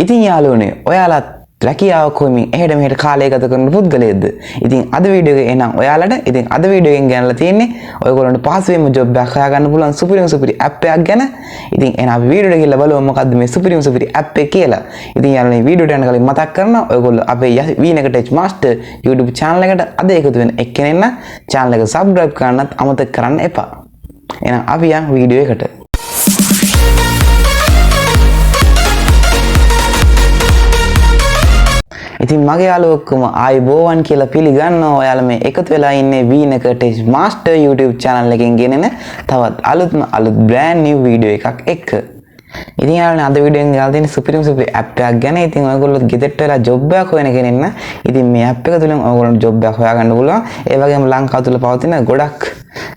ඉතින් යාළුවනේ ඔයාලත් රැකියාවක් හොයමින් එහෙට මෙහෙට කාලය ගත කරන පුද්ගලයෙක්ද? ඉතින් අද වීඩියෝ එක එනම් ඔයාලට ඉතින් අද වීඩියෝ එකෙන් ගන්නලා තියෙන්නේ ඔයගොල්ලන්ට පහසුවෙන්ම ජොබ් එකක් හොයාගන්න පුළුවන් සුපිරි ඇප් එකක් ගැන. ඉතින් එහෙනම් අපි වීඩියෝ එකට ගිහලා බලමු මොකද්ද මේ සුපිරි ඇප් එක කියලා. ඉතින් යාළුවනේ වීඩියෝට යන කලින් මතක් කරනවා ඔයගොල්ලෝ අපේ V-Negative Master YouTube channel එකට අද එකතු වෙන එක්කෙනෙක් නම් channel එක subscribe කරන්නත් අමතක කරන්න එපා. එහෙනම් අපි යන් වීඩියෝ එකට. ඉතින් මගේ යාළුවෝ ඔක්කොම ආයිබෝවන් කියලා පිළිගන්නවා. ඔයාලා මේ එකතු වෙලා ඉන්නේ V-Negative Master YouTube channel එකෙන් ගෙනෙන තවත් අලුත් brand new video එකක් එක්ක. ඉතින් යාළුවනේ අද වීඩියෝ එකෙන් යාළුවා තියෙන සුපිරි app එකක් ගැන. ඉතින් ඔයගොල්ලෝ ගෙදරට වෙලා job එකක් හොයන කෙනෙක් නම් ඉතින් මේ app එක තුලින් ඔයගොල්ලන්ට job එකක් හොයාගන්න පුළුවන්. ඒ වගේම ලංකාව තුල පවතින ගොඩක්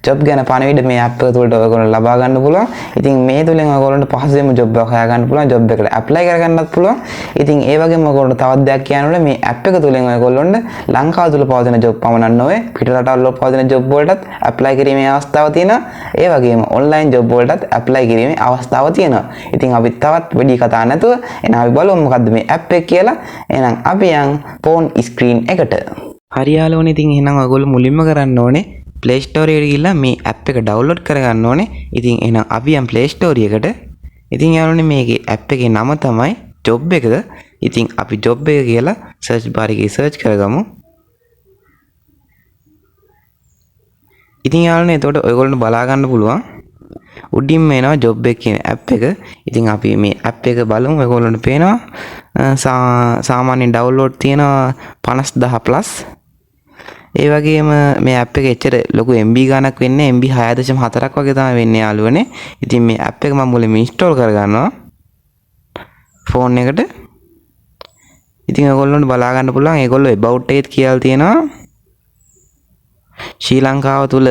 job ගැන පණිවිඩ මේ app එක තුලට ඔයගොල්ලෝ ලබා ගන්න පුළුවන්. ඉතින් මේ තුලින් ඔයගොල්ලන්ට පහසුවෙන්ම job එකක් හොයාගන්න පුළුවන්. job එකට apply කරගන්නත් පුළුවන්. ඉතින් ඒ වගේම ඔයගොල්ලන්ට තවත් දෙයක් කියන්න මේ app එක තුලින් ඔයගොල්ලන්ට ලංකාව තුල පවතින job පමණක් නොවේ පිට රටවල් වල පවතින job වලටත් apply කිරීමේ අවස්ථාව තියෙනවා. ඒ වගේම online job වලටත් apply කිරීමේ අවස්ථාව තියෙනවා. ඉතින් අපි තවත් වැඩි කතා නැතුව එහෙනම් අපි බලමු මොකද්ද මේ app එක කියලා. එහෙනම් අපි යන් phone screen එකට. හරි යාළුවනේ ඉතින් එහෙනම් ඔයගොල්ලෝ මුලින්ම කරන්න ඕනේ Play Store එකට ගිහිල්ලා මේ app එක download කරගන්න ඕනේ. ඉතින් එහෙනම් අපි යන් Play Store එකට. ඉතින් යාළුවනේ මේකේ app එකේ නම තමයි job එකද. ඉතින් අපි job එක කියලා search bar එකේ search කරගමු. ඉතින් යාළුවනේ එතකොට ඔයගොල්ලෝ බලා ගන්න පුළුවන්. උඩින්ම එනවා job එක කියන app එක. ඉතින් අපි මේ app එක බලමු. ඔයගොල්ලන්ට පේනවා සාමාන්‍යයෙන් download තියෙනවා 50000 plus. ඒ වගේම මේ app එක එච්චර ලොකු MB ගණක් වෙන්නේ MB 6.4ක් වගේ තමයි වෙන්නේ යාළුවනේ. ඉතින් මේ app එක මම මුලින්ම install කරගන්නවා phone එකට. ඉතින් ඔයගොල්ලන්ට බලා ගන්න පුළුවන් ඒගොල්ලෝ about it කියලා තියෙනවා. ශ්‍රී ලංකාව තුල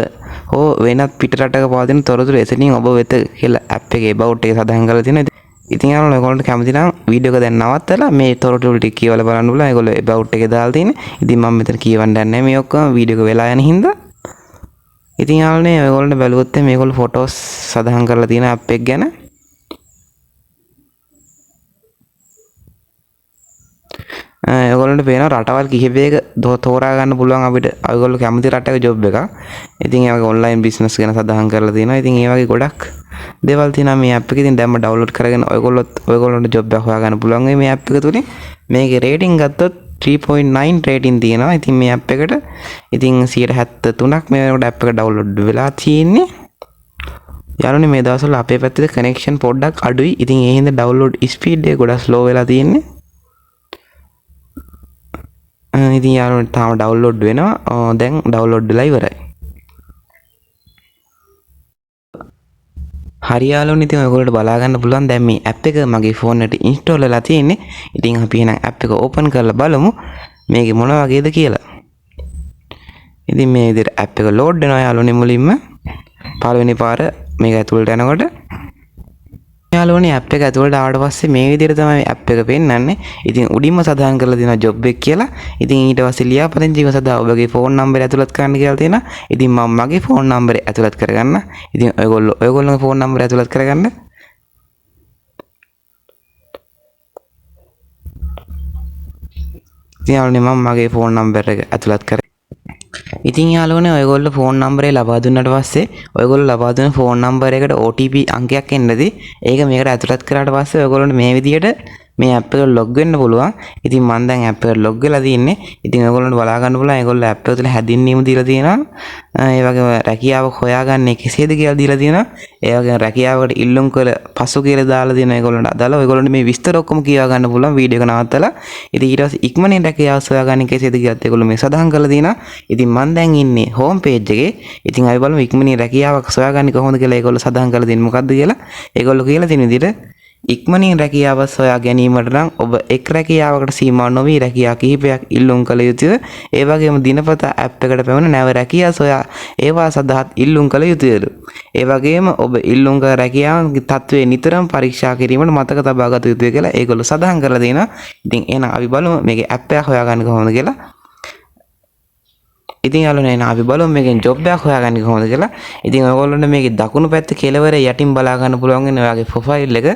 හෝ වෙනත් පිට රටක පවතින තොරතුරු එතනින් ඔබ වෙත කියලා app එකේ about එක සඳහන් කරලා තියෙනවා. ඉතින් යාළුවෝ ඔයගොල්ලන්ට කැමති නම් වීඩියෝ එක දැන් නවත්තලා මේ තොරතුරු ටික කියවලා බලන්න පුළුවන්. ඒගොල්ලෝ about එකේ දාලා තියෙන්නේ. ඉතින් මම මෙතන කියවන්න යන්නේ මේ ඔක්කොම වීඩියෝ එක වෙලා යන හින්දා. ඉතින් යාළුවනේ ඔයගොල්ලන්ට බැලුවොත් මේගොල්ලෝ ෆොටෝස් සඳහන් කරලා තියෙන app එක ගැන. ඔයගොල්ලන්ට පේනවා රටවල් කිහිපයක තෝරා ගන්න පුළුවන් අපිට. ඔයගොල්ලෝ කැමති රටක ජොබ් එකක්. ඉතින් ඒ වගේ ඔන්ලයින් බිස්නස් ගැන සඳහන් කරලා තියෙනවා. ඉතින් ඒ වගේ ගොඩක් දේවල් තියෙනවා මේ app එකේ. ඉතින් දැන්ම ඩවුන්ලෝඩ් කරගෙන ඔයගොල්ලන්ට ජොබ් එකක් හොයාගන්න පුළුවන් මේ app එක තුලින්. මේකේ රේටින් ගත්තොත් 3.9 රේටින් තියෙනවා. ඉතින් මේ app එකට ඉතින් 73ක් මේ වෙනකොට app එක ඩවුන්ලෝඩ් වෙලා තියෙන්නේ. යාළුවනේ මේ දවස්වල අපේ පැත්තේ කනෙක්ෂන් පොඩ්ඩක් අඩුයි. ඉතින් ඒ හින්දා ඩවුන්ලෝඩ් ස්පීඩ් එක ගොඩක් ස්ලෝ වෙලා තියෙන්නේ. ඉතින් යාළුවනේ තාම ඩවුන්ලෝඩ් වෙනවා. දැන් ඩවුන්ලෝඩ් වෙලා ඉවරයි. හරි යාළුවනේ ඉතින් ඔයගොල්ලන්ට බලා ගන්න පුළුවන් දැන් මේ app එක මගේ phone එකට install වෙලා තියෙන්නේ. ඉතින් අපි එහෙනම් app එක open කරලා බලමු මේකේ මොන වගේද කියලා. ඉතින් මේ විදිහට app එක load වෙනවා යාළුවනේ මුලින්ම. පළවෙනි පාර මේක ඇතුළට යනකොට යාළුවනේ app එක ඇතුළට ආවට පස්සේ මේ විදිහට තමයි app එක පෙන්වන්නේ. ඉතින් උඩින්ම සඳහන් කරලා තියෙනවා job එක කියලා. ඉතින් ඊට පස්සේ ලියාපදිංචිව සදා ඔබගේ phone number ඇතුළත් කරන්න කියලා තියෙනවා. ඉතින් මම මගේ phone number ඇතුළත් කරගන්න. ඉතින් ඔයගොල්ලෝගේ phone number ඇතුළත් කරගන්න. ඉතින් යාළුවනේ මම මගේ phone number එක ඇතුළත් කරගන්න. ඉතින් යාළුවනේ ඔයගොල්ලෝ phone number එක ලබා දුන්නාට පස්සේ ඔයගොල්ලෝ ලබා දුන්න phone number එකට OTP අංකයක් එන්නදී ඒක මේකට ඇතුළත් කරාට පස්සේ ඔයගොල්ලන්ට මේ විදිහට මේ app එකට log වෙන්න පුළුවන්. ඉතින් මම දැන් app එකට log වෙලා තියෙන්නේ. ඉතින් ඔයගොල්ලන්ට බලා ගන්න පුළුවන් ඒගොල්ලෝ app එක තුළ හැදින්වීම දීලා තියෙනවා. ඒ වගේම රැකියාවක් හොයාගන්නේ කෙසේද කියලා දීලා තියෙනවා. ඒ වගේම රැකියාවකට ඉල්ලුම් කළ පසු කියලා දාලා තියෙනවා ඒගොල්ලන්ට අදාළව. ඔයගොල්ලන්ට මේ විස්තර ඔක්කොම කියවා ගන්න පුළුවන් වීඩියෝ එක නවත්තලා. ඉතින් ඊට පස්සේ ඉක්මනින් රැකියාව හොයාගන්නේ කෙසේද කියලාත් ඒගොල්ලෝ මේ සඳහන් කරලා තියෙනවා. ඉතින් මම දැන් ඉන්නේ home page එකේ. ඉතින් අපි බලමු ඉක්මනින් රැකියාවක් හොයාගන්නේ කොහොමද කියලා ඒගොල්ලෝ සඳහන් කරලා තියෙන්නේ මොකද්ද කියලා. ඒගොල්ලෝ කියලා තියෙන විදිහට ඉක්මනින් රැකියාව සොයා ගැනීමට නම් ඔබ එක් රැකියාවකට සීමා නොවී රැකියා කිහිපයක් ඉල්ලුම් කළ යුතුය. ඒ වගේම දිනපතා app එකට පැමිණ නැව රැකියා සොයා ඒවා සඳහා ඉල්ලුම් කළ යුතුය. ඒ වගේම ඔබ ඉල්ලුම් කළ රැකියාවන්ගේ තත්ත්වය නිතරම පරීක්ෂා කිරීමට මතක තබා ගත යුතුය කියලා ඒගොල්ලෝ සඳහන් කරලා තියෙනවා. ඉතින් එහෙනම් අපි බලමු මේකේ app එක හොයාගන්නේ කොහොමද කියලා. ඉතින් යාළුවනේ අපි බලමු මේකෙන් ජොබ් එකක් හොයාගන්නේ කොහොමද කියලා. ඉතින් ඔයගොල්ලන්ට මේකේ දකුණු පැත්තේ කෙළවර යටින් බලා ගන්න පුළුවන් වෙන ඔයාගේ ප්‍රොෆයිල් එක.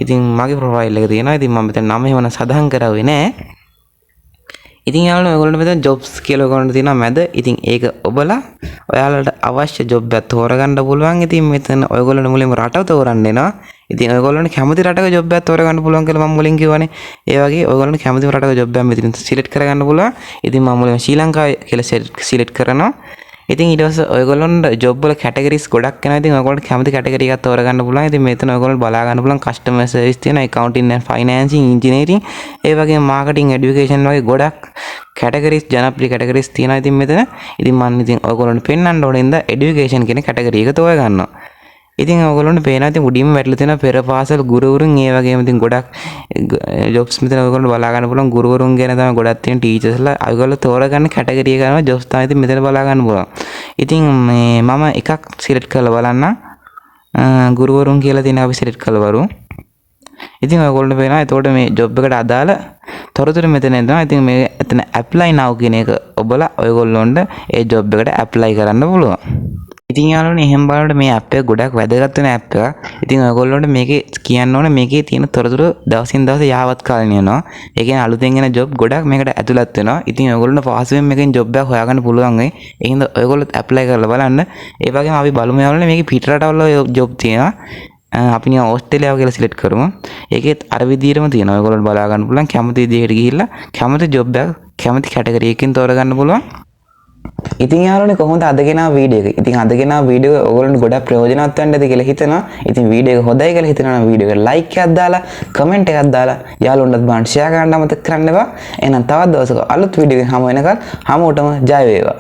ඉතින් මගේ ප්‍රොෆයිල් එක තියෙනවා. ඉතින් මම මෙතන නම එහෙම සඳහන් කරවෙන්නේ නැහැ. ඉතින් යාළුවෝ ඔයගොල්ලෝ මෙතන jobs කියලා ඔයගොල්ලන්ට තියෙනවා මැද. ඉතින් ඒක ඔබලා ඔයාලට අවශ්‍ය job එකක් තෝරගන්න පුළුවන්. ඉතින් මෙතන ඔයගොල්ලෝ මුලින්ම රට තෝරන්න වෙනවා. ඉතින් ඔයගොල්ලන්ට කැමති රටක job එකක් තෝරගන්න පුළුවන් කියලා මම මුලින් කිව්වනේ. ඒ වගේ ඔයගොල්ලන්ට කැමති රටක job එකක් මෙතන select කරගන්න පුළුවන්. ඉතින් මම මුලින්ම ශ්‍රී ලංකාවේ කියලා select කරනවා. ඉතින් ඊට පස්සේ ඔයගොල්ලන්ට job වල categories ගොඩක් එනවා. ඉතින් ඔයගොල්ලන්ට කැමති category එකක් තෝරගන්න පුළුවන්. ඉතින් මෙතන ඔයගොල්ලන්ට බලා ගන්න පුළුවන් customer service තියෙනවා, accounting and financing, engineering, ඒ වගේම marketing, education වගේ ගොඩක් categories ජනප්‍රිය categories තියෙනවා. ඉතින් මෙතන ඉතින් මම ඉතින් ඔයගොල්ලන්ට පෙන්වන්න ඕනේ ඉඳ education කියන category එක තෝරගන්නවා. ඉතින් ඔයගොල්ලන්ට පේනවා ඉතින් උඩින්ම වැටලා තියෙන පෙර පාසල් ගුරුවරුන් ඒ වගේම ඉතින් ගොඩක් jobs මෙතන ඔයගොල්ලන්ට බලා ගන්න පුළුවන්. ගුරුවරුන් ගැන තමයි ගොඩක් තියෙන ටීචර්ස්ලා. ඔයගොල්ලෝ තෝරගන්න category එක කරනවා jobs තමයි ඉතින් මෙතන බලා ගන්න පුළුවන්. ඉතින් මේ මම එකක් select කරලා බලන්න. ගුරුවරුන් කියලා තියෙන අපි select කරලා බලමු. ඉතින් ඔයගොල්ලන්ට පේනවා එතකොට මේ job එකට අදාළ තොරතුරු මෙතන එනවා. ඉතින් මේ එතන apply now කියන එක ඔබලා ඔයගොල්ලොන්ට ඒ job එකට apply කරන්න පුළුවන්. ඉතින් යාළුවනේ එහෙම බලනකොට මේ app එක ගොඩක් වැදගත් වෙන app එකක්. ඉතින් ඔයගොල්ලන්ට මේකේ කියන්න ඕනේ මේකේ තියෙන තොරතුරු දවසින් දවස යාවත් කාලෙන යනවා. ඒ කියන්නේ අලුතෙන් එන job ගොඩක් මේකට ඇතුළත් වෙනවා. ඉතින් ඔයගොල්ලන්ට පහසුවෙන් මේකෙන් job එකක් හොයාගන්න පුළුවන් වෙයි. ඒ හින්දා ඔයගොල්ලොත් apply කරලා බලන්න. ඒ වගේම අපි බලමු යාළුවනේ මේකේ පිට රටවල job තියෙනවා. අපි නිකන් ඕස්ට්‍රේලියාව කියලා සිලෙක්ට් කරමු. ඒකෙත් අර විදිහටම තියෙනවා. ඔයගොල්ලන්ට බලා ගන්න පුළුවන්. කැමති විදිහට ගිහිල්ලා කැමති job එකක් කැමති කැටගරි එකකින් තෝරගන්න පුළුවන්. ඉතින් යාළුවනේ කොහොමද අද ගෙනාව වීඩියෝ එක. ඉතින් අද ගෙනාව වීඩියෝ එක ඔයගොල්ලන්ට ගොඩක් ප්‍රයෝජනවත් වෙන්නද කියලා හිතනවා. ඉතින් වීඩියෝ එක හොඳයි කියලා හිතනවා නම් වීඩියෝ එකට ලයික් එකක් දාලා කමෙන්ට් එකක් දාලා යාළුවන්ටත් බලන්න ෂෙයා කරන්න අමතක කරන්න එපා. එහෙනම් තවත් දවසක අලුත් වීඩියෝ එකකින් හමු වෙනකල් හැමෝටම ජය වේවා.